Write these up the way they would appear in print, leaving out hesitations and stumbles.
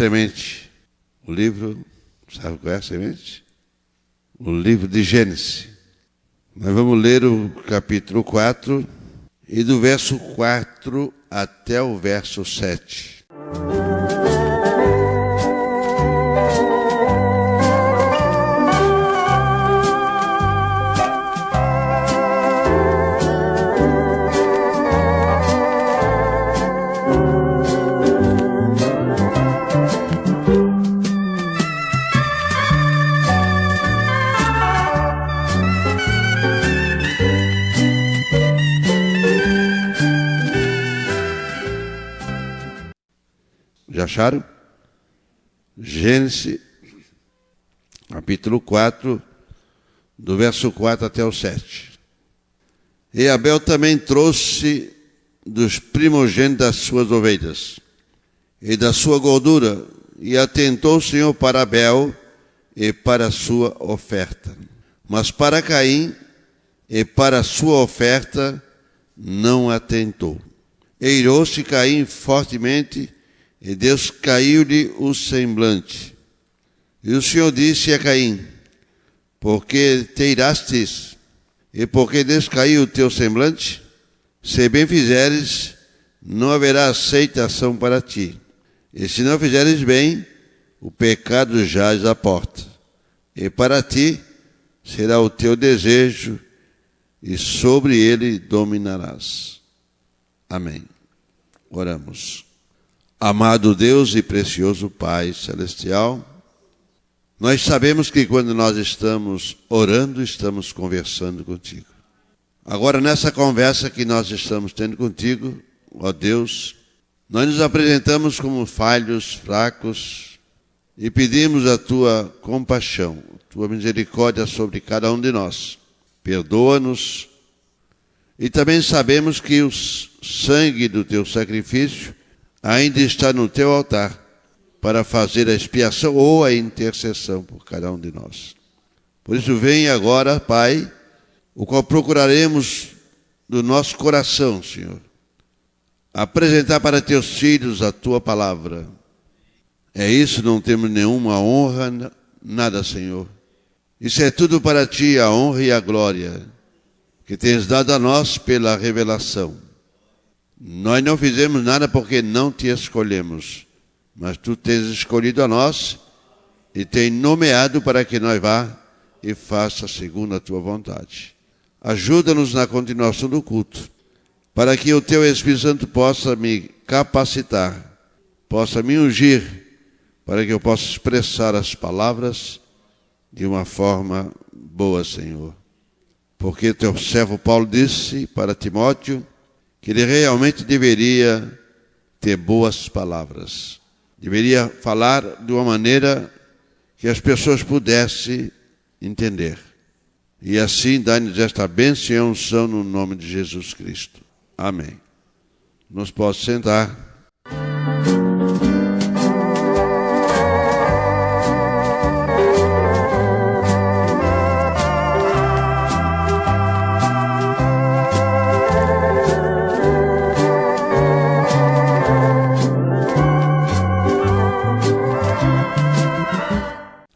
semente. O livro, sabe qual é a semente? O livro de Gênesis. Nós vamos ler o capítulo 4 e do verso 4 até o verso 7. Já acharam? Gênesis, capítulo 4, do verso 4 até o 7. E Abel também trouxe dos primogênitos das suas ovelhas e da sua gordura, e atentou o Senhor para Abel e para a sua oferta. Mas para Caim e para a sua oferta não atentou. E irou-se Caim fortemente, e Deus caiu-lhe o semblante. E o Senhor disse a Caim: por que te irastes? E por que descaiu o teu semblante? Se bem fizeres, não haverá aceitação para ti. E se não fizeres bem, o pecado jaz à porta. E para ti será o teu desejo, e sobre ele dominarás. Amém. Oramos. Amado Deus e precioso Pai Celestial, nós sabemos que quando nós estamos orando, estamos conversando contigo. Agora, nessa conversa que nós estamos tendo contigo, ó Deus, nós nos apresentamos como falhos, fracos, e pedimos a tua compaixão, a tua misericórdia sobre cada um de nós. Perdoa-nos, e também sabemos que o sangue do teu sacrifício ainda está no teu altar para fazer a expiação ou a intercessão por cada um de nós. Por isso vem agora, Pai, o qual procuraremos do nosso coração, Senhor, apresentar para teus filhos a tua palavra. É isso, não temos nenhuma honra, nada, Senhor. Isso é tudo para ti, a honra e a glória que tens dado a nós pela revelação. Nós não fizemos nada porque não te escolhemos, mas tu tens escolhido a nós e tens nomeado para que nós vá e faça segundo a tua vontade. Ajuda-nos na continuação do culto, para que o teu Espírito Santo possa me capacitar, possa me ungir, para que eu possa expressar as palavras de uma forma boa, Senhor. Porque teu servo Paulo disse para Timóteo que ele realmente deveria ter boas palavras. Deveria falar de uma maneira que as pessoas pudessem entender. E assim dá-nos esta bênção e unção no nome de Jesus Cristo. Amém. Nos pode sentar.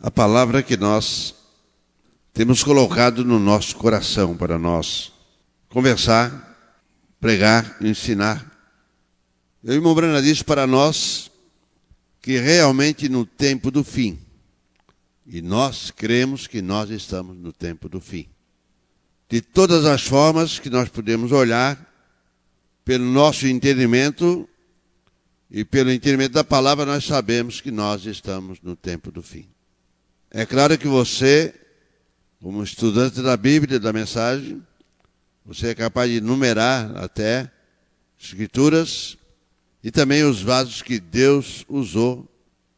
A palavra que nós temos colocado no nosso coração para nós conversar, pregar, ensinar. O irmão Brana disse para nós que realmente no tempo do fim, e nós cremos que nós estamos no tempo do fim. De todas as formas que nós podemos olhar, pelo nosso entendimento e pelo entendimento da palavra, nós sabemos que nós estamos no tempo do fim. É claro que você, como estudante da Bíblia, da mensagem, você é capaz de numerar até escrituras e também os vasos que Deus usou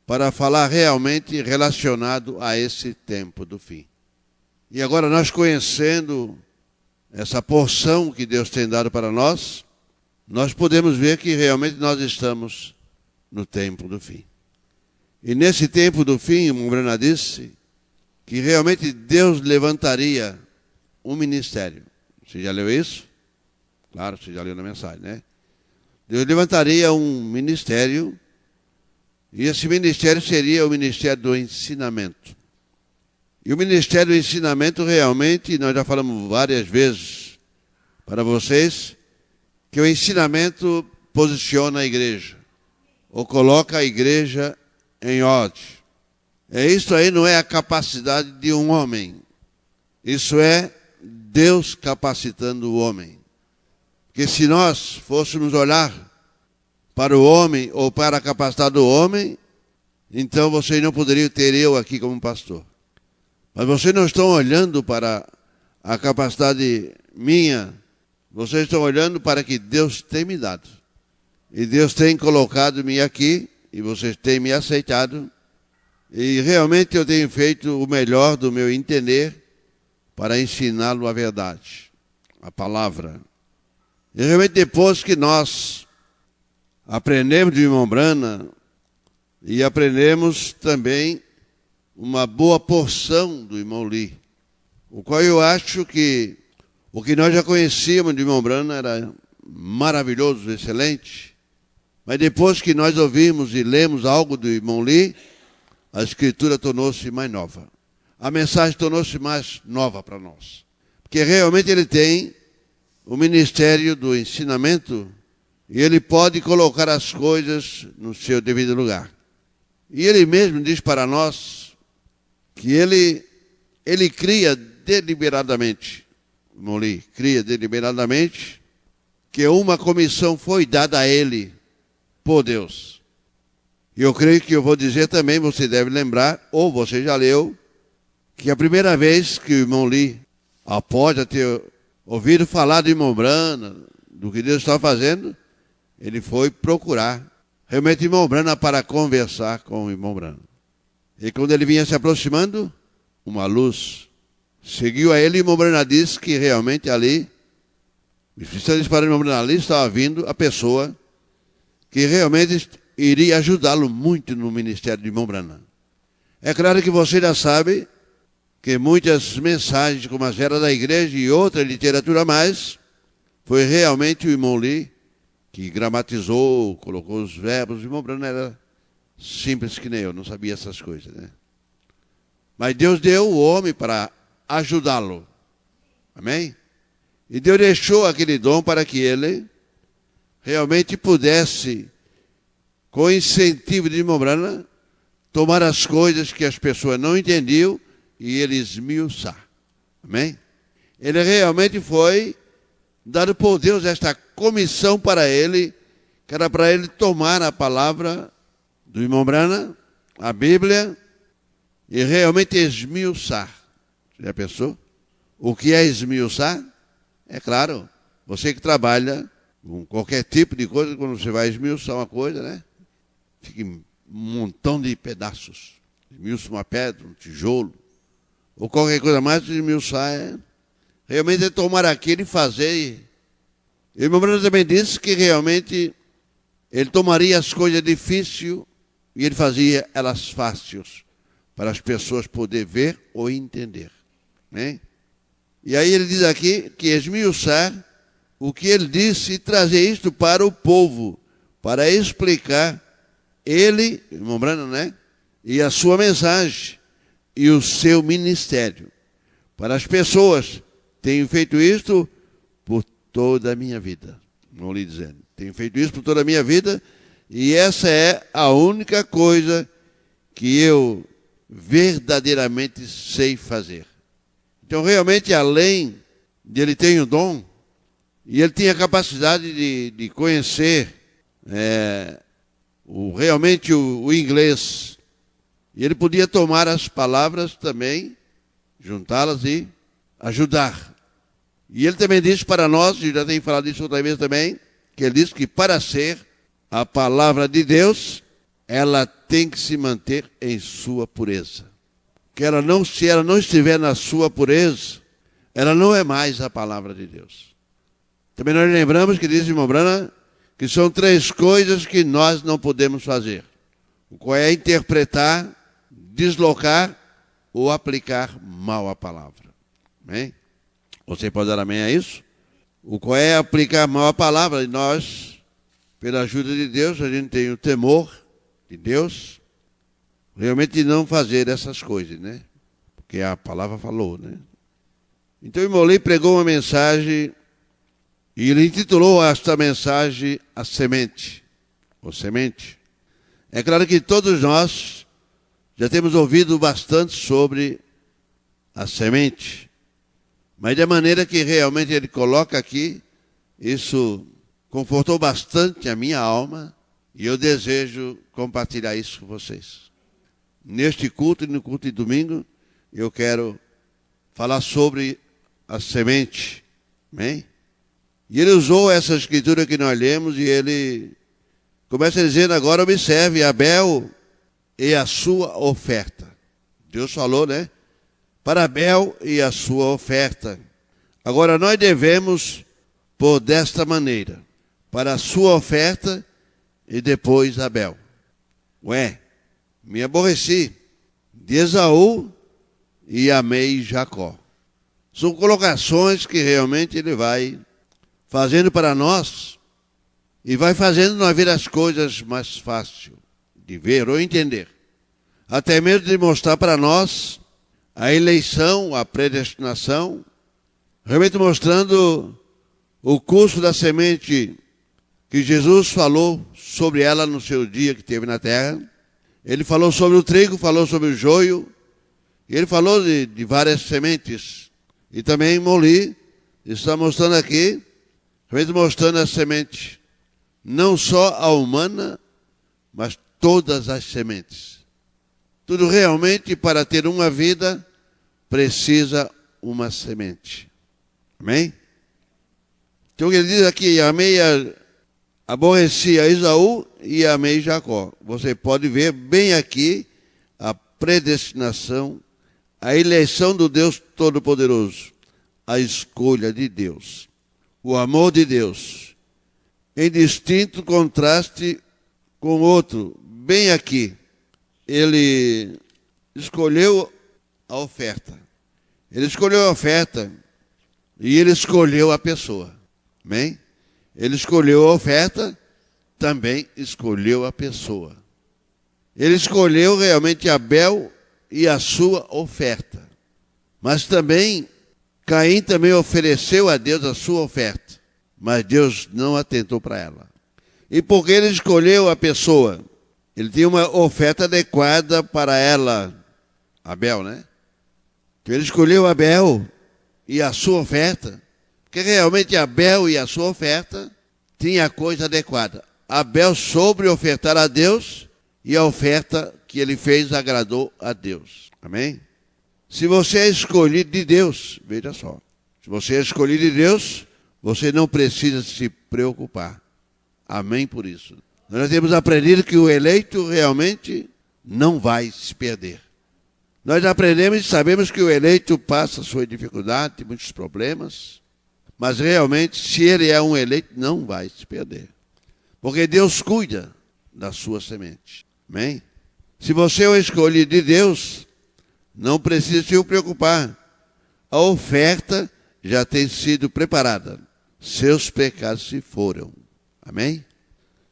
para falar realmente relacionado a esse tempo do fim. E agora nós conhecendo essa porção que Deus tem dado para nós, nós podemos ver que realmente nós estamos no tempo do fim. E nesse tempo do fim, o Brana disse que realmente Deus levantaria um ministério. Você já leu isso? Claro, você já leu na mensagem, né? Deus levantaria um ministério E esse ministério seria o ministério do ensinamento. E o ministério do ensinamento realmente, nós já falamos várias vezes para vocês, que o ensinamento posiciona a igreja, ou coloca a igreja em ordem. Isso aí não é a capacidade de um homem. Isso é Deus capacitando o homem. Porque se nós fôssemos olhar para o homem ou para a capacidade do homem, então vocês não poderiam ter eu aqui como pastor. Mas vocês não estão olhando para a capacidade minha, vocês estão olhando para que Deus tem me dado. E Deus tem colocado-me aqui, e vocês têm me aceitado. E realmente eu tenho feito o melhor do meu entender para ensiná-lo a verdade, a palavra. E realmente depois que nós aprendemos de irmão Branham e aprendemos também uma boa porção do irmão Lee, o qual eu acho que o que nós já conhecíamos de irmão Branham era maravilhoso, excelente, mas depois que nós ouvimos e lemos algo do irmão Lee, a escritura tornou-se mais nova. A mensagem tornou-se mais nova para nós. Porque realmente ele tem o ministério do ensinamento e ele pode colocar as coisas no seu devido lugar. E ele mesmo diz para nós que ele cria deliberadamente, Moli, cria deliberadamente, que uma comissão foi dada a ele por Deus. E eu creio que eu vou dizer também, você deve lembrar, ou você já leu, que a primeira vez que o irmão Lee, após ter ouvido falar do irmão Branham, do que Deus estava fazendo, ele foi procurar realmente o irmão Branham para conversar com o irmão Branham. E quando ele vinha se aproximando, uma luz seguiu a ele e o irmão Branham disse que realmente ali, o Espírito Santo disse para o irmão Branham, ali estava vindo a pessoa que realmente iria ajudá-lo muito no ministério do irmão Branham. É claro que você já sabe que muitas mensagens, como as eras da igreja e outra literatura a mais, foi realmente o irmão Lee que gramatizou, colocou os verbos. O irmão Branham era simples que nem eu, não sabia essas coisas, né? Mas Deus deu o homem para ajudá-lo. Amém? E Deus deixou aquele dom para que ele realmente pudesse, com o incentivo de irmão Branham, tomar as coisas que as pessoas não entendiam e ele esmiuçar. Amém? Ele realmente foi dado por Deus esta comissão para ele, que era para ele tomar a palavra do irmão Branham, a Bíblia, e realmente esmiuçar. Você já pensou? O que é esmiuçar? É claro, você que trabalha com qualquer tipo de coisa, quando você vai esmiuçar uma coisa, né? Fica em um montão de pedaços. Esmiuça uma pedra, um tijolo, ou qualquer coisa mais, esmiuçar é realmente é tomar aquilo e fazer. E o irmão Branham também disse que realmente ele tomaria as coisas difíceis e ele fazia elas fáceis, para as pessoas poderem ver ou entender. Né? E aí ele diz aqui que esmiuçar o que ele disse e trazer isto para o povo, para explicar ele, irmão Branham, né? E a sua mensagem e o seu ministério. Para as pessoas, tenho feito isto por toda a minha vida. Não lhe dizendo. Tenho feito isso por toda a minha vida e essa é a única coisa que eu verdadeiramente sei fazer. Então, realmente, além de ele ter o dom, e ele tinha a capacidade de conhecer realmente o inglês, e ele podia tomar as palavras também, juntá-las e ajudar. E ele também disse para nós, e já tenho falado isso outra vez também, que ele disse que para ser a palavra de Deus, ela tem que se manter em sua pureza. Que se ela não estiver na sua pureza, ela não é mais a palavra de Deus. Também nós lembramos que diz o irmão Branham que são 3 coisas que nós não podemos fazer. O qual é interpretar, deslocar ou aplicar mal a palavra. Amém? Você pode dar amém a isso? O qual é aplicar mal a palavra. E nós, pela ajuda de Deus, a gente tem o temor de Deus, realmente não fazer essas coisas, né? Porque a palavra falou, né? Então Imolei pregou uma mensagem e ele intitulou esta mensagem A Semente, ou Semente. É claro que todos nós já temos ouvido bastante sobre a semente, mas da maneira que realmente ele coloca aqui, isso confortou bastante a minha alma e eu desejo compartilhar isso com vocês. Neste culto e no culto de domingo, eu quero falar sobre a semente. Amém? E ele usou essa escritura que nós lemos e ele começa dizendo agora, observe Abel e a sua oferta. Deus falou, né? Para Abel e a sua oferta. Agora nós devemos pôr desta maneira, para a sua oferta e depois Abel. Me aborreci de Esaú e amei Jacó. São colocações que realmente ele vai fazendo para nós e vai fazendo nós ver as coisas mais fácil de ver ou entender. Até mesmo de mostrar para nós a eleição, a predestinação, realmente mostrando o curso da semente que Jesus falou sobre ela no seu dia que teve na terra. Ele falou sobre o trigo, falou sobre o joio, e ele falou de várias sementes. E também Imolei está mostrando aqui, realmente mostrando a semente, não só a humana, mas todas as sementes. Tudo realmente para ter uma vida precisa uma semente. Amém? Então ele diz aqui, aborreci a Esaú e amei Jacó. Você pode ver bem aqui a predestinação, a eleição do Deus Todo-Poderoso, a escolha de Deus, o amor de Deus, em distinto contraste com outro, bem aqui. Ele escolheu a oferta. Ele escolheu a oferta e ele escolheu a pessoa. Amém? Ele escolheu a oferta, também escolheu a pessoa. Ele escolheu realmente Abel e a sua oferta. Mas também, Caim também ofereceu a Deus a sua oferta. Mas Deus não atentou para ela. E porque ele escolheu a pessoa, ele tinha uma oferta adequada para ela, Abel, né? Então ele escolheu Abel e a sua oferta, porque realmente Abel e a sua oferta tinha a coisa adequada. Abel soube ofertar a Deus e a oferta que ele fez agradou a Deus. Amém? Se você é escolhido de Deus, veja só, se você é escolhido de Deus, você não precisa se preocupar. Amém por isso. Nós temos aprendido que o eleito realmente não vai se perder. Nós aprendemos e sabemos que o eleito passa sua dificuldade, muitos problemas, mas realmente, se ele é um eleito, não vai se perder. Porque Deus cuida da sua semente. Amém? Se você é o escolhido de Deus, não precisa se preocupar. A oferta já tem sido preparada. Seus pecados se foram. Amém?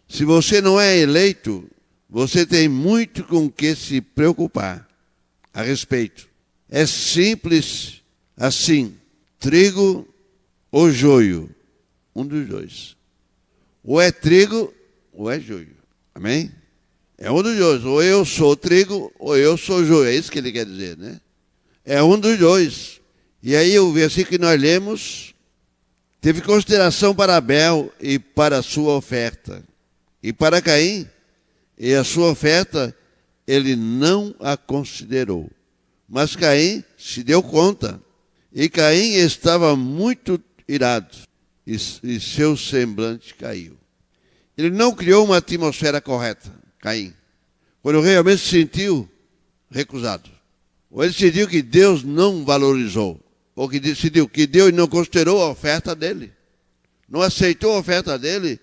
Se você não é eleito, você tem muito com que se preocupar a respeito. É simples assim, trigo ou joio, um dos dois. Ou é trigo ou é joio. Amém? É um dos dois. Ou eu sou trigo ou eu sou joio. É isso que ele quer dizer, né? É um dos dois. E aí o versículo que nós lemos teve consideração para Abel e para a sua oferta. E para Caim e a sua oferta, ele não a considerou. Mas Caim se deu conta. E Caim estava muito irado. E seu semblante caiu. Ele não criou uma atmosfera correta, Caim. Quando realmente se sentiu recusado. Ou ele decidiu que Deus não valorizou. Ou que decidiu que Deus não considerou a oferta dele. Não aceitou a oferta dele.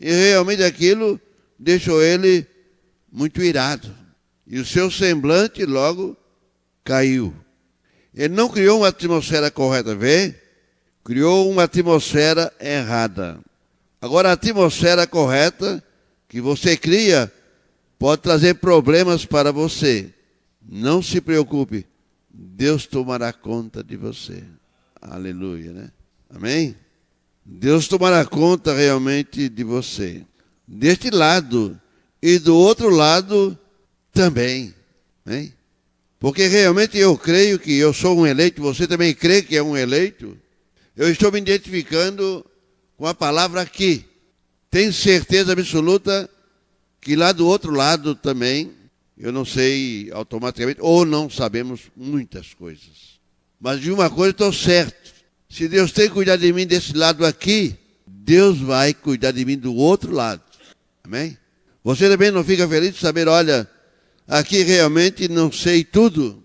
E realmente aquilo deixou ele muito irado. E o seu semblante logo caiu. Ele não criou uma atmosfera correta, vê? Criou uma atmosfera errada. Agora a atmosfera correta que você cria pode trazer problemas para você. Não se preocupe, Deus tomará conta de você. Aleluia, né? Amém? Deus tomará conta realmente de você. Deste lado e do outro lado também. Amém? Porque realmente eu creio que eu sou um eleito, você também crê que é um eleito. Eu estou me identificando com a palavra aqui. Tenho certeza absoluta que lá do outro lado também, eu não sei automaticamente, ou não sabemos muitas coisas. Mas de uma coisa estou certo. Se Deus tem cuidado de mim desse lado aqui, Deus vai cuidar de mim do outro lado. Amém? Você também não fica feliz de saber, olha, aqui realmente não sei tudo,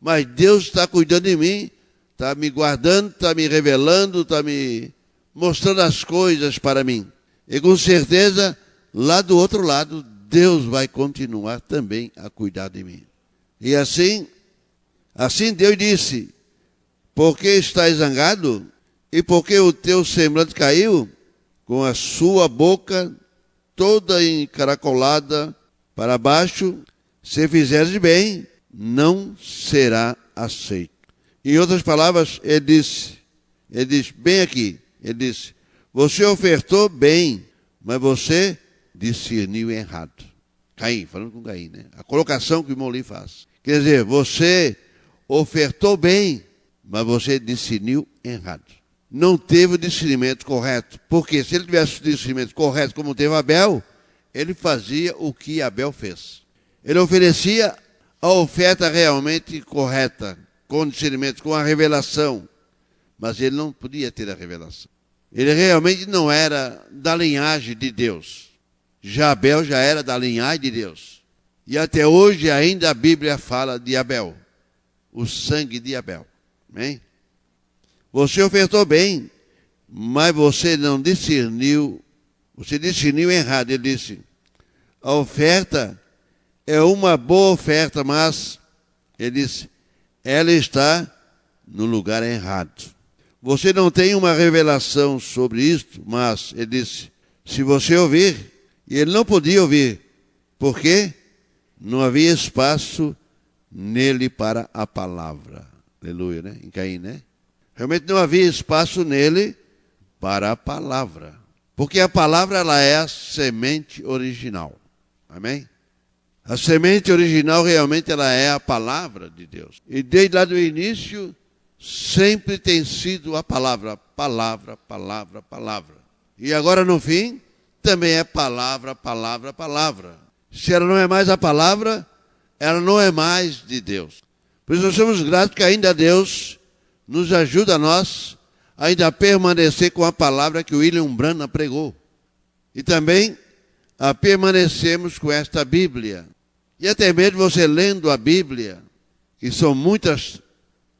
mas Deus está cuidando de mim, está me guardando, está me revelando, está me mostrando as coisas para mim. E com certeza, lá do outro lado, Deus vai continuar também a cuidar de mim. E assim Deus disse, porque estás zangado e porque o teu semblante caiu, com a sua boca toda encaracolada para baixo, se fizeres bem, não será aceito. Em outras palavras, ele disse, bem aqui, ele disse, você ofertou bem, mas você discerniu errado. Caim, falando com Caim, né? A colocação que o Molim faz. Quer dizer, você ofertou bem, mas você discerniu errado. Não teve o discernimento correto. Porque se ele tivesse o discernimento correto como teve Abel, ele fazia o que Abel fez. Ele oferecia a oferta realmente correta, com discernimento, com a revelação. Mas ele não podia ter a revelação. Ele realmente não era da linhagem de Deus. Já Abel já era da linhagem de Deus. E até hoje ainda a Bíblia fala de Abel. O sangue de Abel. Amém? Você ofertou bem, mas você não discerniu. Você discerniu errado. Ele disse, a oferta é uma boa oferta, mas, ele disse, ela está no lugar errado. Você não tem uma revelação sobre isto, mas, ele disse, se você ouvir, e ele não podia ouvir, porque não havia espaço nele para a palavra. Aleluia, né? Em Caim, né? Realmente não havia espaço nele para a palavra. Porque a palavra, ela é a semente original. Amém? A semente original realmente ela é a palavra de Deus. E desde lá do início, sempre tem sido a palavra, palavra, palavra, palavra. E agora no fim, também é palavra, palavra, palavra. Se ela não é mais a palavra, ela não é mais de Deus. Por isso nós somos gratos que ainda Deus nos ajuda a nós ainda a permanecer com a palavra que o William Branham pregou. E também a permanecermos com esta Bíblia. E até mesmo você lendo a Bíblia, que são muitas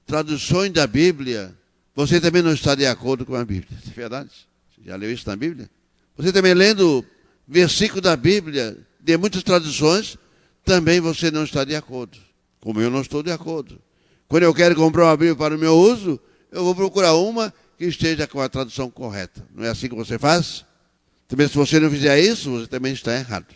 traduções da Bíblia, você também não está de acordo com a Bíblia. É verdade? Você já leu isso na Bíblia? Você também lendo versículo da Bíblia, de muitas traduções, também você não está de acordo. Como eu não estou de acordo. Quando eu quero comprar uma Bíblia para o meu uso, eu vou procurar uma que esteja com a tradução correta. Não é assim que você faz? Também se você não fizer isso, você também está errado.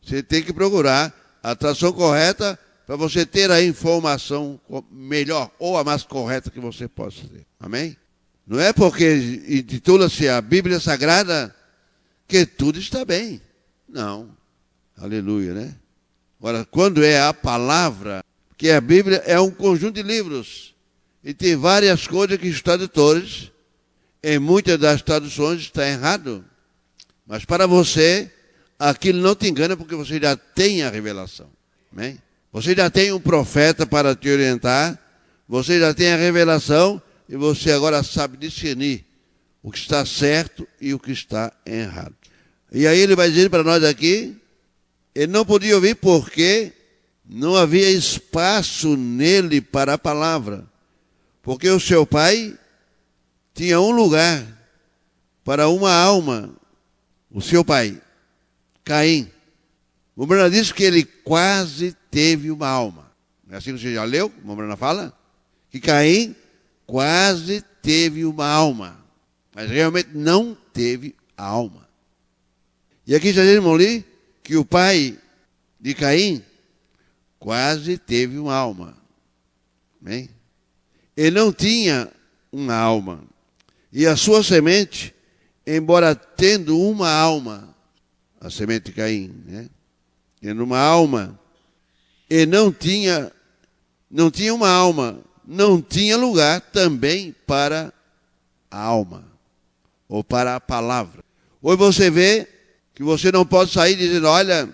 Você tem que procurar a tradução correta para você ter a informação melhor ou a mais correta que você possa ter. Amém? Não é porque intitula-se a Bíblia Sagrada que tudo está bem. Não. Aleluia, né? Agora, quando é a palavra, que a Bíblia é um conjunto de livros. E tem várias coisas que os tradutores, em muitas das traduções, está errado. Mas para você, aquilo não te engana porque você já tem a revelação. Amém? Você já tem um profeta para te orientar, você já tem a revelação e você agora sabe discernir o que está certo e o que está errado. E aí ele vai dizer para nós aqui, ele não podia ouvir porque não havia espaço nele para a palavra. Porque o seu pai tinha um lugar para uma alma. O seu pai, Caim. O Branham disse que ele quase teve uma alma. Não é assim que você já leu? O Branham fala? Que Caim quase teve uma alma. Mas realmente não teve a alma. E aqui já diz, irmão Lee, que o pai de Caim quase teve uma alma. Amém? Ele não tinha uma alma. E a sua semente, embora tendo uma alma, a semente de Caim, né? Tendo uma alma, ele não tinha uma alma, não tinha lugar também para a alma, ou para a palavra. Hoje você vê que você não pode sair dizendo, olha,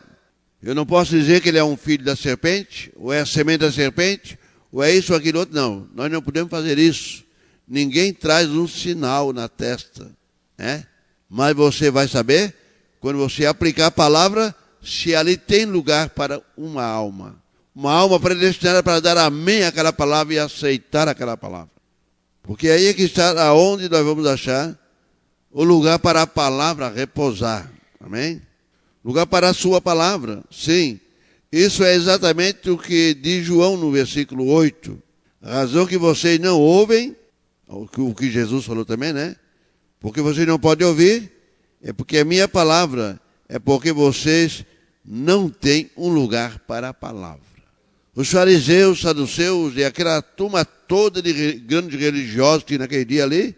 eu não posso dizer que ele é um filho da serpente, ou é a semente da serpente, ou é isso ou aquilo outro. Não, nós não podemos fazer isso. Ninguém traz um sinal na testa, né? Mas você vai saber, quando você aplicar a palavra, se ali tem lugar para uma alma. Uma alma predestinada para dar amém àquela palavra e aceitar aquela palavra. Porque aí é que está aonde nós vamos achar o lugar para a palavra repousar. Amém? Lugar para a sua palavra. Sim. Isso é exatamente o que diz João no versículo 8. A razão que vocês não ouvem, o que Jesus falou também, né? Porque vocês não podem ouvir, é porque a minha palavra, é porque vocês não têm um lugar para a palavra. Os fariseus, saduceus e aquela turma toda de grandes religiosos que naquele dia ali,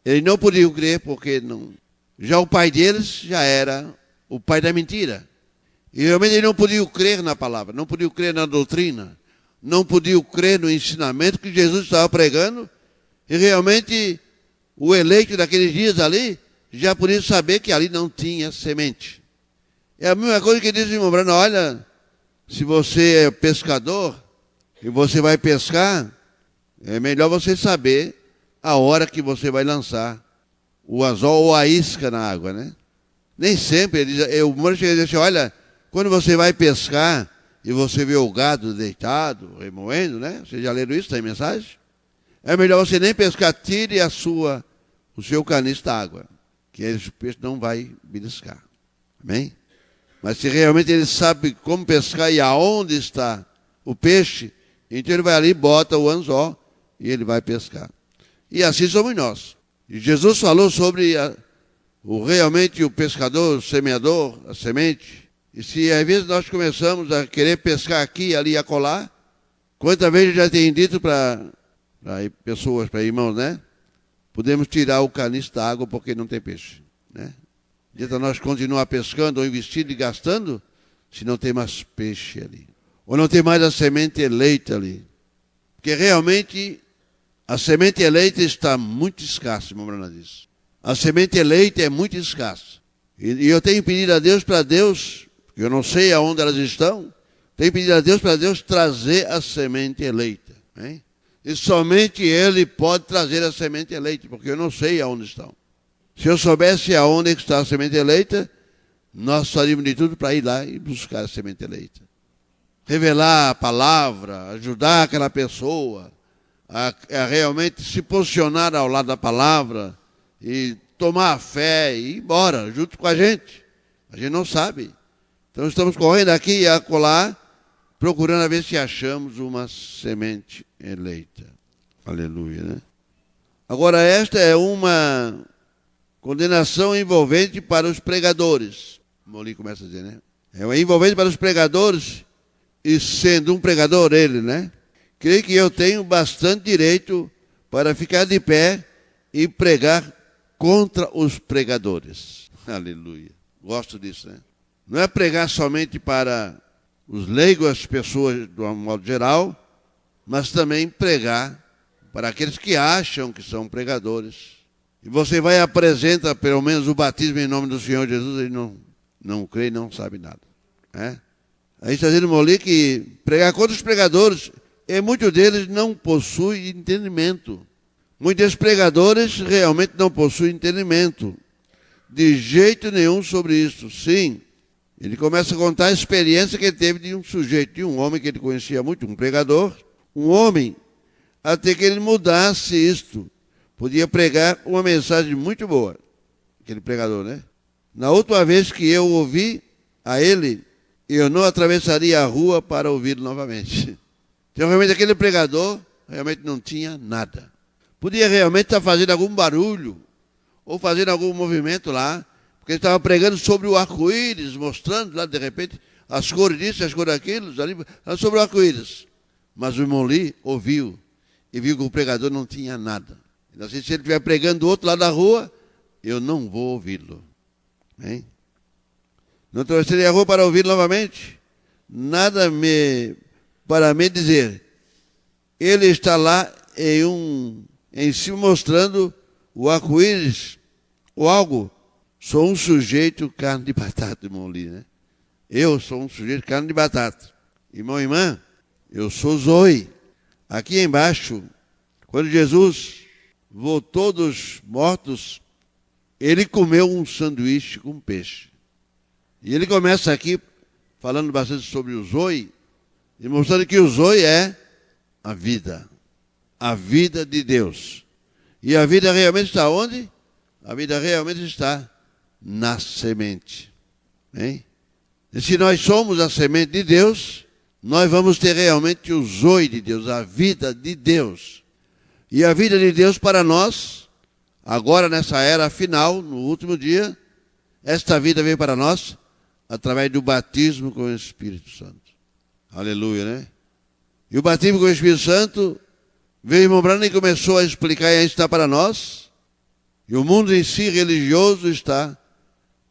eles não podiam crer porque não. Já o pai deles já era o pai da mentira. E realmente eles não podiam crer na palavra, não podiam crer na doutrina, não podiam crer no ensinamento que Jesus estava pregando. E realmente o eleito daqueles dias ali já podia saber que ali não tinha semente. É a mesma coisa que diz o irmão Brano, olha, se você é pescador e você vai pescar, é melhor você saber a hora que você vai lançar o anzol ou a isca na água, né? Nem sempre, o irmão chega a dizer assim, olha, quando você vai pescar e você vê o gado deitado, remoendo, né? Vocês já leram isso, tem mensagem? É melhor você nem pescar, tire o seu caniço da água, que o peixe não vai beliscar. Amém? Mas se realmente ele sabe como pescar e aonde está o peixe, então ele vai ali, bota o anzol e ele vai pescar. E assim somos nós. E Jesus falou sobre realmente o pescador, o semeador, a semente. E se às vezes nós começamos a querer pescar aqui, ali e acolá, quantas vezes eu já tenho dito para pessoas, para irmãos, né? Podemos tirar o caniço da água porque não tem peixe, né? Adianta nós continuar pescando ou investindo e gastando, se não tem mais peixe ali. Ou não tem mais a semente eleita ali. Porque realmente a semente eleita está muito escassa, irmão Brana disse. A semente eleita é muito escassa. E eu tenho pedido a Deus, para Deus, porque eu não sei aonde elas estão, tenho pedido a Deus para Deus trazer a semente eleita. Hein? E somente Ele pode trazer a semente eleita, porque eu não sei aonde estão. Se eu soubesse aonde está a semente eleita, nós faríamos de tudo para ir lá e buscar a semente eleita. Revelar a palavra, ajudar aquela pessoa a realmente se posicionar ao lado da palavra e tomar a fé e ir embora junto com a gente. A gente não sabe. Então estamos correndo aqui e acolá, procurando a ver se achamos uma semente eleita. Aleluia, né? Agora esta é uma condenação envolvente para os pregadores. O Molim começa a dizer, né? É uma envolvente para os pregadores, e sendo um pregador ele, né? Creio que eu tenho bastante direito para ficar de pé e pregar contra os pregadores. Aleluia. Gosto disso, né? Não é pregar somente para os leigos, as pessoas de um modo geral, mas também pregar para aqueles que acham que são pregadores. E você vai e apresenta pelo menos o batismo em nome do Senhor Jesus, ele não crê e não sabe nada. Aí está dizendo Molim que pregar contra os pregadores, e muitos deles não possuem entendimento. Muitos desses pregadores realmente não possuem entendimento. De jeito nenhum sobre isso. Sim, ele começa a contar a experiência que ele teve de um sujeito, de um homem que ele conhecia muito, um pregador, um homem, até que ele mudasse isto. Podia pregar uma mensagem muito boa, aquele pregador, né? Na última vez que eu ouvi a ele, eu não atravessaria a rua para ouvi-lo novamente. Então, realmente, aquele pregador realmente não tinha nada. Podia realmente estar fazendo algum barulho, ou fazendo algum movimento lá, porque ele estava pregando sobre o arco-íris, mostrando lá, de repente, as cores disso, as cores daquilo, sobre o arco-íris. Mas o irmão Lee ouviu e viu que o pregador não tinha nada. Então, assim, se ele estiver pregando do outro lado da rua, eu não vou ouvi-lo. Hein? Não atravessarei a rua para ouvi-lo novamente. Nada para me dizer. Ele está lá em cima mostrando o arco-íris ou algo. Sou um sujeito carne de batata, irmão Lee, né? Eu sou um sujeito carne de batata. Irmão e irmã, eu sou Zoe. Aqui embaixo, quando Jesus voltou dos mortos, ele comeu um sanduíche com peixe. E ele começa aqui falando bastante sobre o Zoe, e mostrando que o Zoe é a vida de Deus. E a vida realmente está onde? A vida realmente está na semente. Hein? E se nós somos a semente de Deus, nós vamos ter realmente o Zoe de Deus, a vida de Deus. E a vida de Deus para nós, agora nessa era final, no último dia, esta vida veio para nós através do batismo com o Espírito Santo. Aleluia, né? E o batismo com o Espírito Santo veio, irmão Branham, e começou a explicar e a ensinar para nós. E o mundo em si religioso está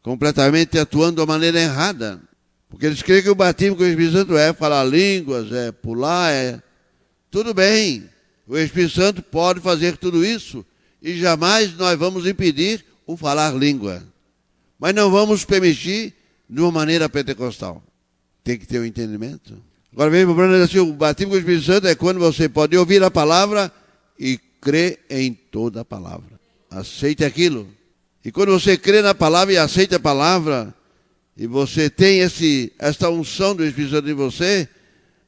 completamente atuando de uma maneira errada. Porque eles creem que o batismo com o Espírito Santo é falar línguas, é pular, é... Tudo bem, o Espírito Santo pode fazer tudo isso e jamais nós vamos impedir o falar língua. Mas não vamos permitir de uma maneira pentecostal. Tem que ter um entendimento. Agora vem para assim, o batismo com o Espírito Santo é quando você pode ouvir a palavra e crer em toda a palavra. Aceite aquilo. E quando você crê na palavra e aceita a palavra, e você tem esta unção do Espírito Santo em você,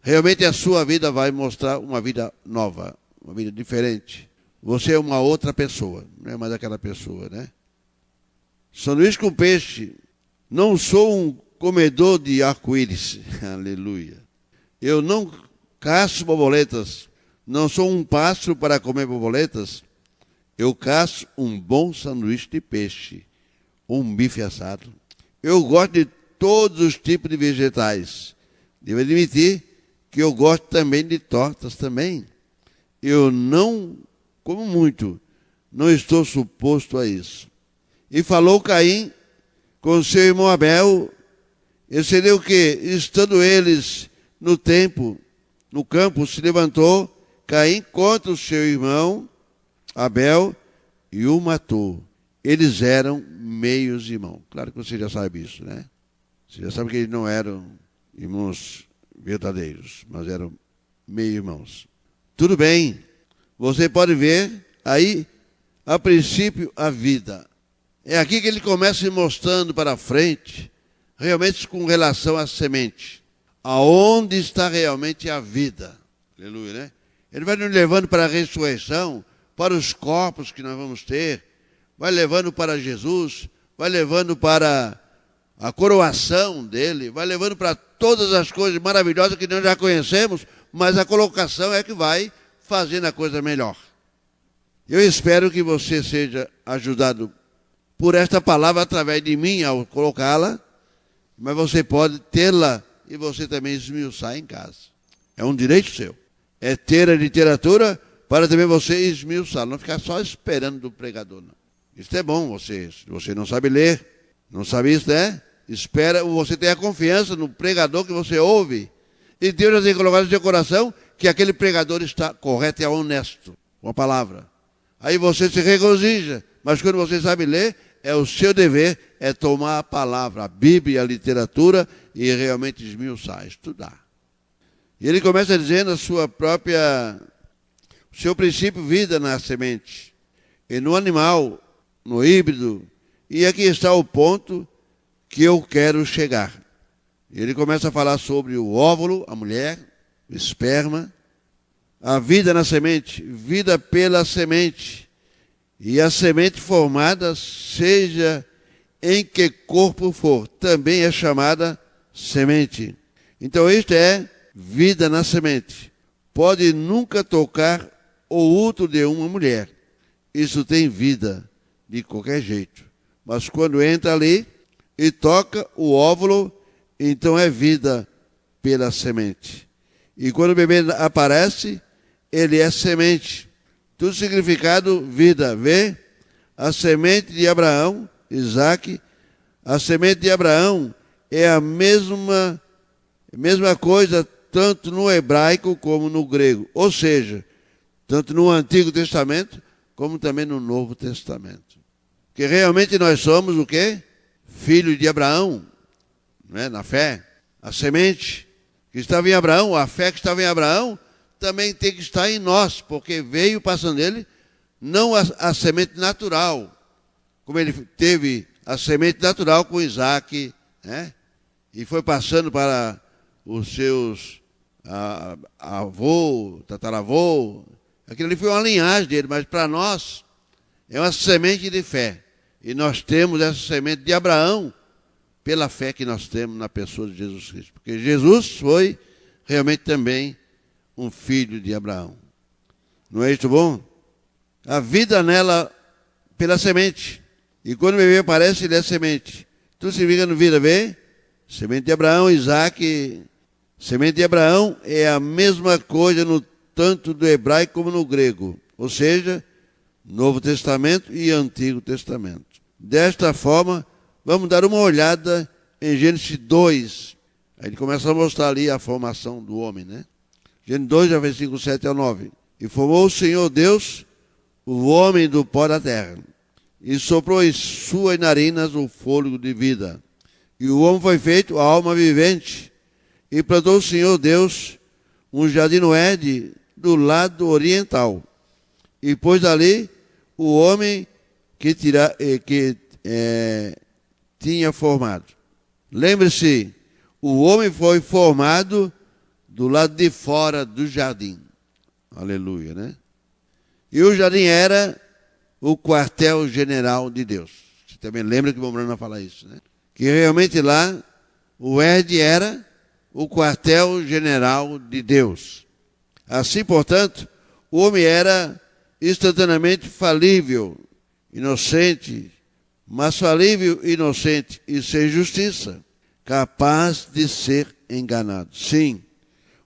realmente a sua vida vai mostrar uma vida nova, uma vida diferente. Você é uma outra pessoa, não é mais aquela pessoa, né? Sanduíche com peixe. Não sou um comedor de arco-íris. Aleluia. Eu não caço borboletas. Não sou um pássaro para comer borboletas. Eu caço um bom sanduíche de peixe, um bife assado. Eu gosto de todos os tipos de vegetais. Devo admitir que eu gosto também de tortas também. Eu não como muito, não estou suposto a isso. E falou Caim com seu irmão Abel, excedeu o que? Estando eles no campo, se levantou Caim contra o seu irmão Abel e o matou. Eles eram meios irmãos. Claro que você já sabe isso, né? Você já sabe que eles não eram irmãos verdadeiros, mas eram meio irmãos. Tudo bem, você pode ver aí, a princípio, a vida. É aqui que ele começa se mostrando para frente, realmente com relação à semente. Aonde está realmente a vida? Aleluia, né? Ele vai nos levando para a ressurreição, para os corpos que nós vamos ter, vai levando para Jesus, vai levando para a coroação dele, vai levando para todas as coisas maravilhosas que nós já conhecemos, mas a colocação é que vai fazendo a coisa melhor. Eu espero que você seja ajudado por esta palavra através de mim ao colocá-la, mas você pode tê-la e você também esmiuçar em casa. É um direito seu. É ter a literatura para também você esmiuçar, não ficar só esperando do pregador, não. Isso é bom, se você não sabe ler, não sabe isso, né? Espera, você tem a confiança no pregador que você ouve. E Deus já tem colocado no seu coração que aquele pregador está correto e é honesto com a palavra. Aí você se regozija, mas quando você sabe ler, é o seu dever, é tomar a palavra, a Bíblia, a literatura e realmente esmiuçar, estudar. E ele começa dizendo o seu princípio vida na semente, e no animal, no híbrido, e aqui está o ponto que eu quero chegar. Ele começa a falar sobre o óvulo, a mulher, o esperma, a vida na semente, vida pela semente, e a semente formada, seja em que corpo for, também é chamada semente. Então isto é vida na semente. Pode nunca tocar o útero de uma mulher. Isso tem vida de qualquer jeito. Mas quando entra ali e toca o óvulo, então é vida pela semente. E quando o bebê aparece, ele é semente. Tudo significado vida. Vê? A semente de Abraão, Isaac, a semente de Abraão é a mesma coisa tanto no hebraico como no grego. Ou seja, tanto no Antigo Testamento como também no Novo Testamento. Porque realmente nós somos o quê? Filhos de Abraão, né? Na fé. A semente que estava em Abraão, a fé que estava em Abraão, também tem que estar em nós, porque veio passando ele, não a semente natural, como ele teve a semente natural com Isaac, né? E foi passando para os seus avô, tataravô. Aquilo ali foi uma linhagem dele, mas para nós é uma semente de fé. E nós temos essa semente de Abraão pela fé que nós temos na pessoa de Jesus Cristo. Porque Jesus foi realmente também um filho de Abraão. Não é isso bom? A vida nela pela semente. E quando o bebê aparece, ele é semente. Tudo significa no vida, vê? Semente de Abraão, Isaac. Semente de Abraão é a mesma coisa no tanto do hebraico como no grego. Ou seja, Novo Testamento e Antigo Testamento. Desta forma, vamos dar uma olhada em Gênesis 2. Aí ele começa a mostrar ali a formação do homem, né? Gênesis 2, versículo 7 ao 9. E formou o Senhor Deus o homem do pó da terra, e soprou em suas narinas o fôlego de vida. E o homem foi feito a alma vivente, e plantou o Senhor Deus um jardim no Éden do lado oriental. E pôs ali o homem que tinha formado. Lembre-se, o homem foi formado do lado de fora do jardim. Aleluia, né? E o jardim era o quartel-general de Deus. Você também lembra que o Mombrana fala isso, né? Que realmente lá o Éden era o quartel-general de Deus. Assim, portanto, o homem era instantaneamente falível, inocente, mas falível, inocente e sem justiça, capaz de ser enganado. Sim,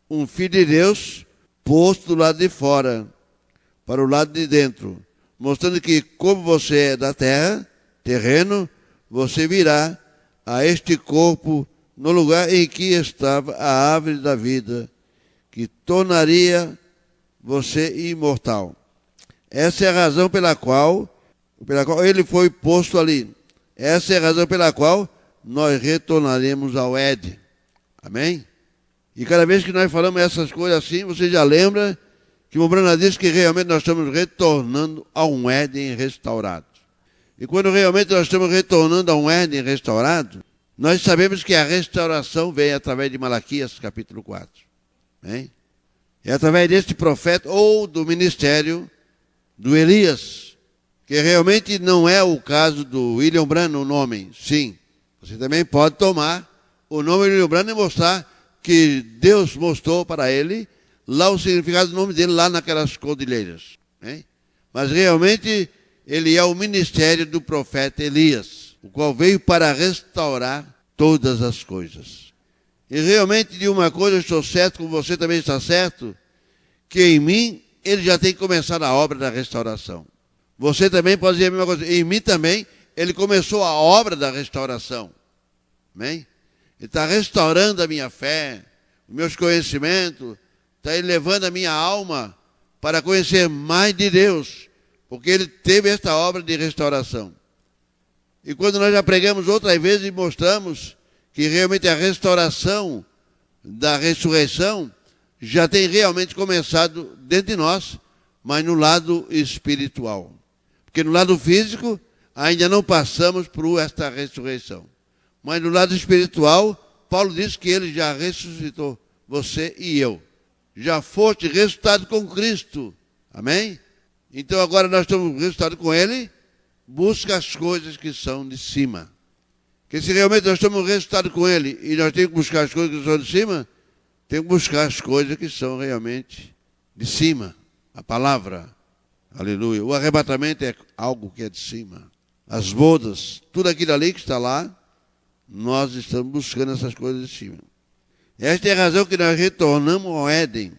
um filho de Deus posto do lado de fora para o lado de dentro, mostrando que como você é da terra, terreno, você virá a este corpo no lugar em que estava a árvore da vida, que tornaria você imortal. Essa é a razão pela qual ele foi posto ali. Essa é a razão pela qual nós retornaremos ao Éden. Amém? E cada vez que nós falamos essas coisas assim, você já lembra que o Mombrana diz que realmente nós estamos retornando a um Éden restaurado. E quando realmente nós estamos retornando a um Éden restaurado, nós sabemos que a restauração vem através de Malaquias, capítulo 4. Hein? É através deste profeta ou do ministério do Elias, que realmente não é o caso do William Branham, o nome. Sim, você também pode tomar o nome de William Branham e mostrar que Deus mostrou para ele lá o significado do nome dele, lá naquelas cordilheiras. Hein? Mas realmente ele é o ministério do profeta Elias, o qual veio para restaurar todas as coisas. E realmente de uma coisa eu estou certo, como você também está certo, que em mim ele já tem começado a obra da restauração. Você também pode dizer a mesma coisa. Em mim também ele começou a obra da restauração. Amém? Ele está restaurando a minha fé, os meus conhecimentos, está elevando a minha alma para conhecer mais de Deus, porque ele teve esta obra de restauração. E quando nós já pregamos outras vezes e mostramos que realmente a restauração da ressurreição já tem realmente começado dentro de nós, mas no lado espiritual. Porque no lado físico ainda não passamos por esta ressurreição. Mas no lado espiritual, Paulo diz que ele já ressuscitou você e eu. Já foste ressuscitado com Cristo. Amém? Então agora nós estamos ressuscitados com ele. Busca as coisas que são de cima. Porque se realmente nós estamos ressuscitados com ele e nós temos que buscar as coisas que são de cima, temos que buscar as coisas que são realmente de cima. A palavra. Aleluia. O arrebatamento é algo que é de cima. As bodas, tudo aquilo ali que está lá, nós estamos buscando essas coisas de cima. Esta é a razão que nós retornamos ao Éden,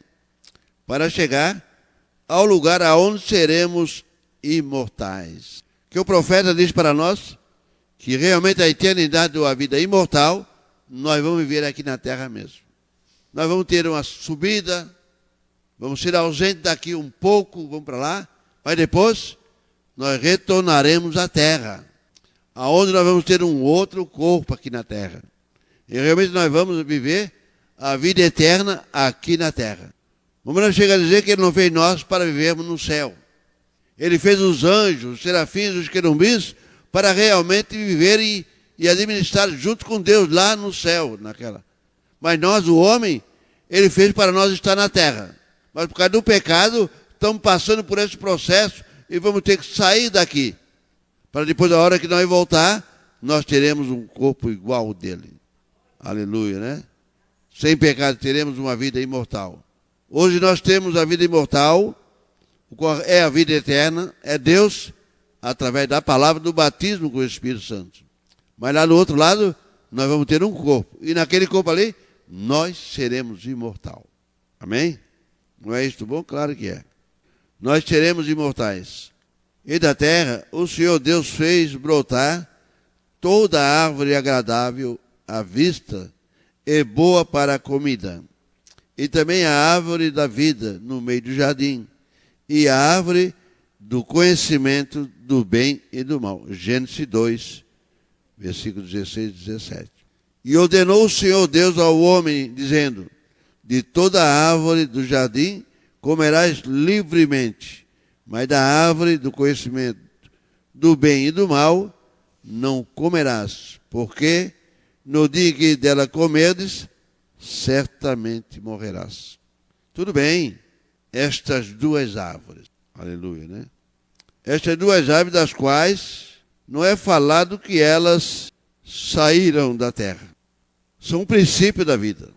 para chegar ao lugar aonde seremos imortais. Que o profeta diz para nós que realmente a eternidade ou a vida imortal, nós vamos viver aqui na terra mesmo. Nós vamos ter uma subida, vamos ser ausentes daqui um pouco, vamos para lá, mas depois nós retornaremos à terra, aonde nós vamos ter um outro corpo aqui na terra. E realmente nós vamos viver a vida eterna aqui na terra. Vamos não chegar a dizer que ele não fez nós para vivermos no céu. Ele fez os anjos, os serafins, os querubins, para realmente viver e administrar junto com Deus lá no céu. Mas nós, o homem, ele fez para nós estar na terra. Mas por causa do pecado, estamos passando por esse processo e vamos ter que sair daqui. Para depois, da hora que nós voltar, nós teremos um corpo igual ao dele. Aleluia, né? Sem pecado teremos uma vida imortal. Hoje nós temos a vida imortal, é a vida eterna, é Deus, através da palavra do batismo com o Espírito Santo. Mas lá no outro lado, nós vamos ter um corpo. E naquele corpo ali, nós seremos imortal. Amém? Não é isto bom? Claro que é. Nós seremos imortais. E da terra, o Senhor Deus fez brotar toda árvore agradável à vista e boa para a comida. E também a árvore da vida no meio do jardim, e a árvore do conhecimento do bem e do mal. Gênesis 2, versículos 16 e 17. E ordenou o Senhor Deus ao homem, dizendo: de toda a árvore do jardim comerás livremente, mas da árvore do conhecimento do bem e do mal não comerás, porque no dia que dela comerdes, certamente morrerás. Tudo bem, estas duas árvores, aleluia, né? Estas duas árvores das quais não é falado que elas saíram da terra. São um princípio da vida.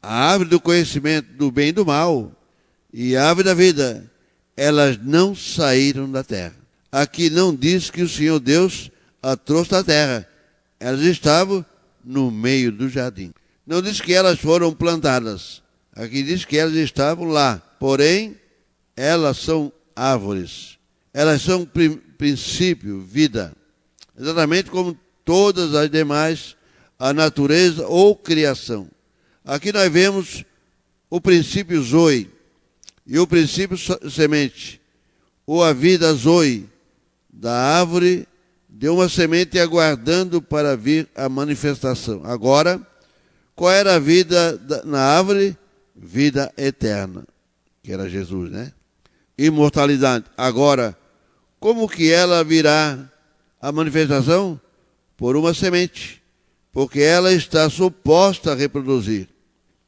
A árvore do conhecimento do bem e do mal e a árvore da vida, elas não saíram da terra. Aqui não diz que o Senhor Deus a trouxe da terra. Elas estavam no meio do jardim. Não diz que elas foram plantadas. Aqui diz que elas estavam lá. Porém, elas são árvores. Elas são princípio, vida. Exatamente como todas as demais, a natureza ou criação. Aqui nós vemos o princípio zoe e o princípio semente. Ou a vida zoe da árvore de uma semente aguardando para vir a manifestação. Agora, qual era a vida na árvore? Vida eterna, que era Jesus, né? Imortalidade. Agora, como que ela virá a manifestação? Por uma semente, porque ela está suposta a reproduzir.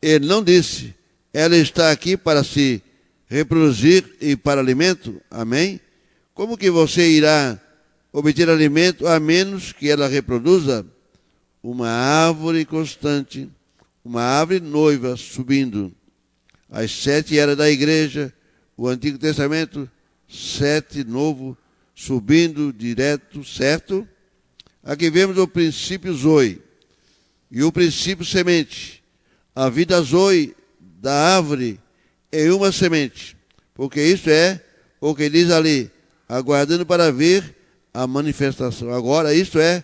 Ele não disse, ela está aqui para se reproduzir e para alimento? Amém? Como que você irá obter alimento a menos que ela reproduza? Uma árvore constante, uma árvore noiva subindo. As 7 eras da igreja, o Antigo Testamento, 7 novo, subindo direto, certo? Aqui vemos o princípio zoe e o princípio semente. A vida zoe da árvore em uma semente, porque isso é o que diz ali, aguardando para ver a manifestação. Agora, isto é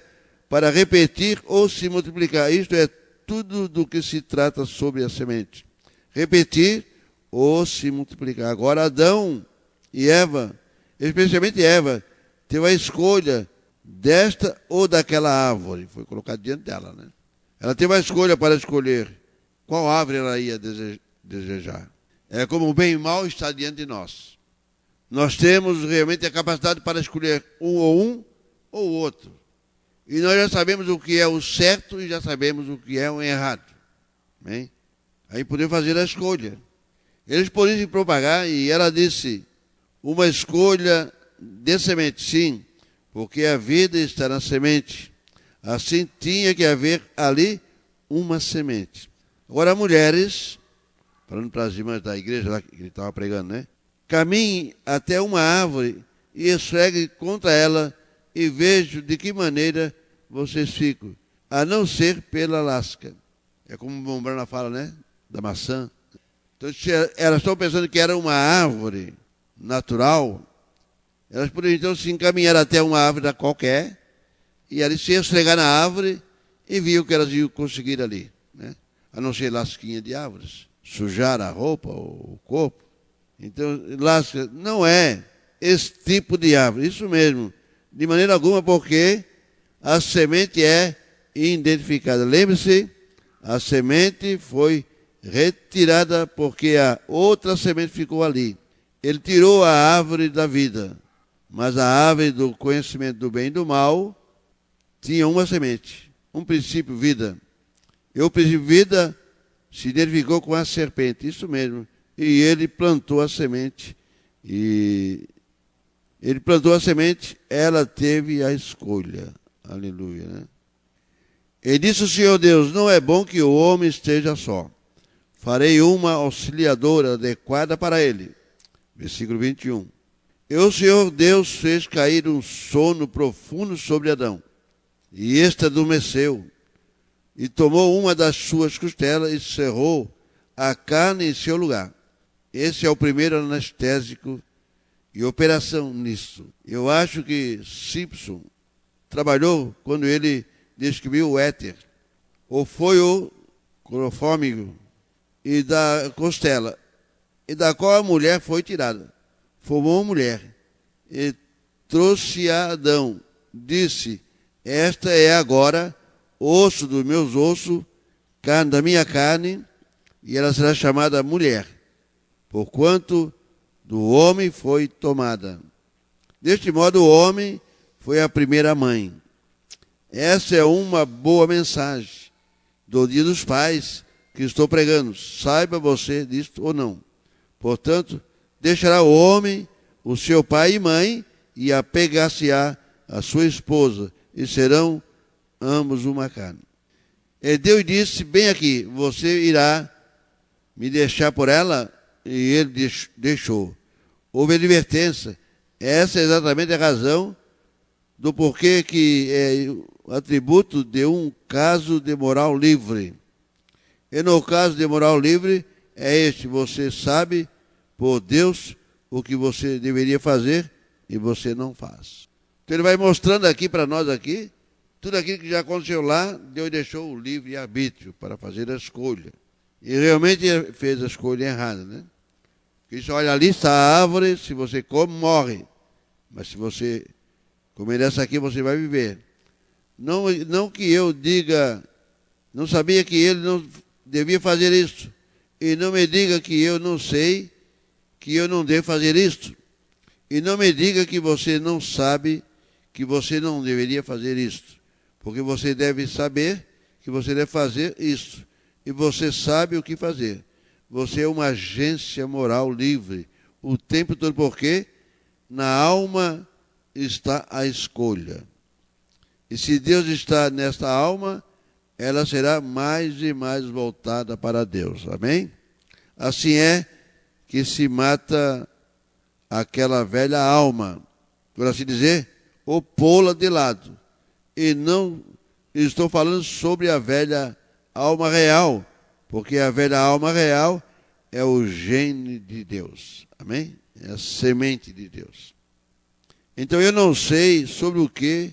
para repetir ou se multiplicar. Isto é tudo do que se trata sobre a semente. Repetir ou se multiplicar. Agora, Adão e Eva, especialmente Eva, teve a escolha desta ou daquela árvore. Foi colocado diante dela, né? Ela teve a escolha para escolher qual árvore ela ia desejar. É como o bem e o mal está diante de nós. Nós temos realmente a capacidade para escolher um ou outro. E nós já sabemos o que é o certo e já sabemos o que é o errado. Bem? Aí podemos fazer a escolha. Eles podiam se propagar e ela disse, uma escolha de semente, sim, porque a vida está na semente. Assim tinha que haver ali uma semente. Agora, mulheres, falando para as irmãs da igreja lá que ele estava pregando, né? Caminhe até uma árvore e esfregue contra ela e vejo de que maneira vocês ficam. a não ser pela lasca. É como o Mombrana fala, né? Da maçã. Então, se elas estão pensando que era uma árvore natural, elas poderiam então se encaminhar até uma árvore qualquer e ali se esfregar na árvore e viu o que elas iam conseguir ali, né? A não ser lasquinha de árvores, sujar a roupa ou o corpo. Então, lasca não é esse tipo de árvore, isso mesmo, de maneira alguma, porque a semente é identificada. Lembre-se, a semente foi retirada porque a outra semente ficou ali. Ele tirou a árvore da vida, mas a árvore do conhecimento do bem e do mal tinha uma semente, um princípio vida. E o princípio vida se identificou com a serpente, isso mesmo. E ele plantou a semente. E ele plantou a semente, ela teve a escolha. Aleluia, né? E disse o Senhor Deus, não é bom que o homem esteja só. Farei uma auxiliadora adequada para ele. Versículo 21. E o Senhor Deus fez cair um sono profundo sobre Adão. E este adormeceu. E tomou uma das suas costelas e cerrou a carne em seu lugar. Esse é o primeiro anestésico e operação nisso. Eu acho que Simpson trabalhou quando ele descobriu o éter, ou foi o clorofórmico, e da costela, e da qual a mulher foi tirada. Formou uma mulher, e trouxe a Adão. Disse, esta é agora osso dos meus ossos, carne da minha carne, e ela será chamada mulher, porquanto do homem foi tomada. Deste modo, o homem foi a primeira mãe. Essa é uma boa mensagem do Dia dos Pais que estou pregando. Saiba você disto ou não. Portanto, deixará o homem o seu pai e mãe e apegar-se-á a sua esposa e serão ambos uma carne. E Deus disse, bem aqui, você irá me deixar por ela? E ele deixou. Houve advertência. Essa é exatamente a razão do porquê que é o atributo de um caso de moral livre. E no caso de moral livre é este, você sabe por Deus o que você deveria fazer e você não faz. Então ele vai mostrando aqui para nós aqui, tudo aquilo que já aconteceu lá, Deus deixou o livre-arbítrio para fazer a escolha. E realmente ele fez a escolha errada, né? Porque olha, ali está a árvore, se você come, morre. Mas se você comer essa aqui, você vai viver. Não que eu diga, não sabia que ele não devia fazer isso. E não me diga que eu não sei, que eu não devo fazer isso. E não me diga que você não sabe, que você não deveria fazer isso. Porque você deve saber que você deve fazer isso. E você sabe o que fazer. Você é uma agência moral livre. O tempo todo, porque na alma está a escolha. E se Deus está nesta alma, ela será mais e mais voltada para Deus. Amém? Assim é que se mata aquela velha alma, por assim dizer, ou pô-la de lado. E não estou falando sobre a velha alma real, porque a velha alma real é o gene de Deus. Amém? É a semente de Deus. Então eu não sei sobre o que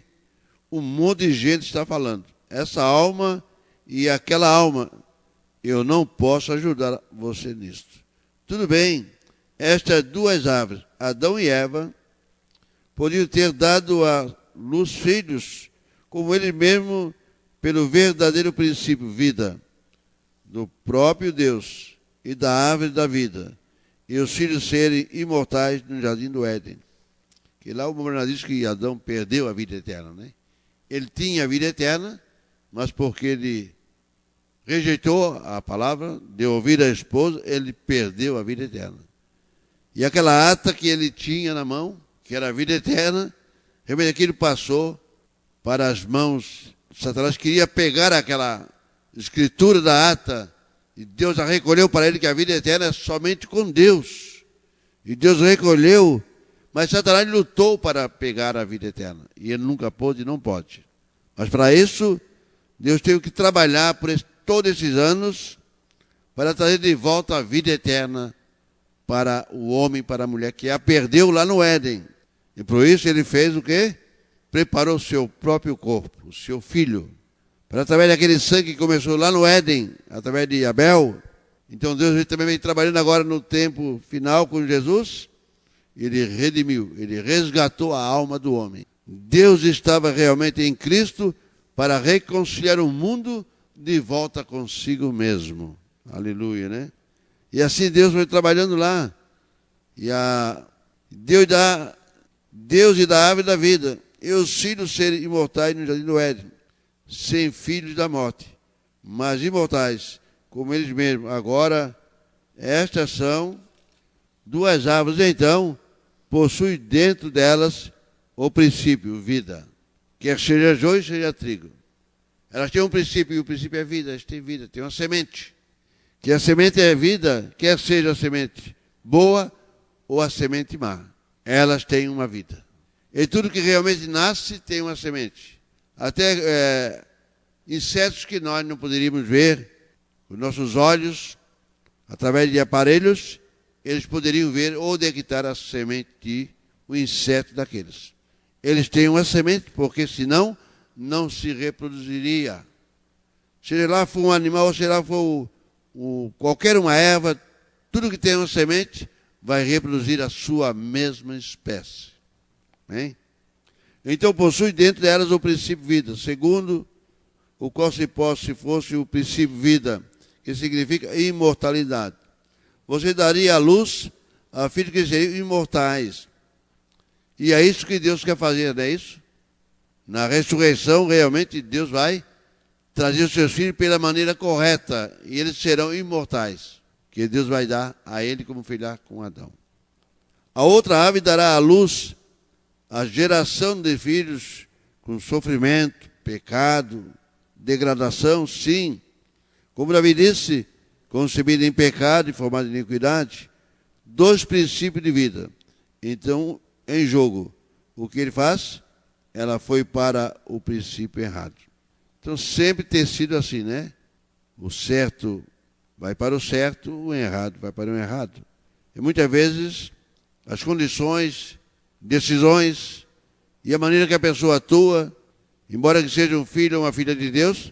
um monte de gente está falando. Essa alma e aquela alma, eu não posso ajudar você nisso. Tudo bem, estas duas árvores, Adão e Eva, podiam ter dado à luz filhos, como eles mesmos, pelo verdadeiro princípio, vida, do próprio Deus e da árvore da vida, e os filhos serem imortais no jardim do Éden. Que lá o Mombrana diz que Adão perdeu a vida eterna, né? Ele tinha a vida eterna, mas porque ele rejeitou a palavra, de ouvir a esposa, ele perdeu a vida eterna. E aquela ata que ele tinha na mão, que era a vida eterna, realmente aquilo passou para as mãos. Satanás queria pegar aquela escritura da ata, e Deus a recolheu para ele, que a vida eterna é somente com Deus. E Deus recolheu, mas Satanás lutou para pegar a vida eterna. E ele nunca pôde e não pode. Mas para isso, Deus teve que trabalhar por todos esses anos para trazer de volta a vida eterna para o homem, para a mulher, que a perdeu lá no Éden. E por isso ele fez o quê? Preparou o seu próprio corpo, o seu filho, para através daquele sangue que começou lá no Éden, através de Abel. Então Deus também vem trabalhando agora no tempo final com Jesus. Ele redimiu, ele resgatou a alma do homem. Deus estava realmente em Cristo para reconciliar o mundo de volta consigo mesmo. Aleluia, né? E assim Deus foi trabalhando lá. E Deus lhe dá a árvore da vida. E os filhos serem imortais no jardim do Éden, sem filhos da morte, mas imortais, como eles mesmos. Agora, estas são duas árvores, então, possui dentro delas o princípio, vida. Quer seja joio, seja trigo. Elas têm um princípio, e o princípio é vida. Elas têm vida, têm uma semente. Que a semente é vida, quer seja a semente boa ou a semente má. Elas têm uma vida. E tudo que realmente nasce tem uma semente. Até insetos que nós não poderíamos ver, os nossos olhos, através de aparelhos, eles poderiam ver ou detectar a semente de um inseto daqueles. Eles têm uma semente, porque senão não se reproduziria. Se lá for um animal, ou se lá for qualquer uma erva, tudo que tem uma semente vai reproduzir a sua mesma espécie. Bem? Então possui dentro delas o princípio vida, segundo o qual se fosse o princípio vida, que significa imortalidade. Você daria a luz a filhos que seriam imortais. E é isso que Deus quer fazer, não é isso? Na ressurreição, realmente, Deus vai trazer os seus filhos pela maneira correta, e eles serão imortais, que Deus vai dar a ele como filhar com Adão. A outra ave dará à luz a geração de filhos com sofrimento, pecado, degradação, sim. Como Davi disse, concebido em pecado e formado em iniquidade, dois princípios de vida. Então, em jogo, o que ele faz? Ela foi para o princípio errado. Então, sempre tem sido assim, né? O certo vai para o certo, o errado vai para o errado. E muitas vezes, as condições, decisões e a maneira que a pessoa atua, embora que seja um filho ou uma filha de Deus,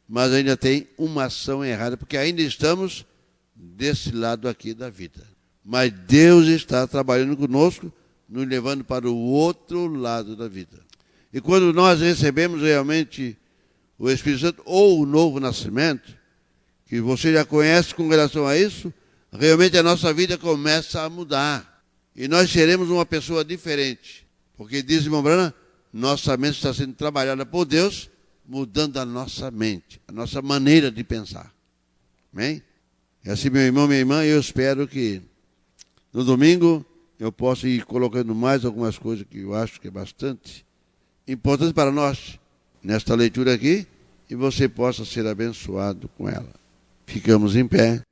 mas ainda tem uma ação errada, porque ainda estamos desse lado aqui da vida. Mas Deus está trabalhando conosco, nos levando para o outro lado da vida. E quando nós recebemos realmente o Espírito Santo ou o novo nascimento, que você já conhece com relação a isso, realmente a nossa vida começa a mudar. E nós seremos uma pessoa diferente. Porque, diz irmão Branham, nossa mente está sendo trabalhada por Deus, mudando a nossa mente, a nossa maneira de pensar. Amém? E assim, meu irmão, minha irmã, eu espero que no domingo eu possa ir colocando mais algumas coisas que eu acho que é bastante importante para nós nesta leitura aqui, e você possa ser abençoado com ela. Ficamos em pé.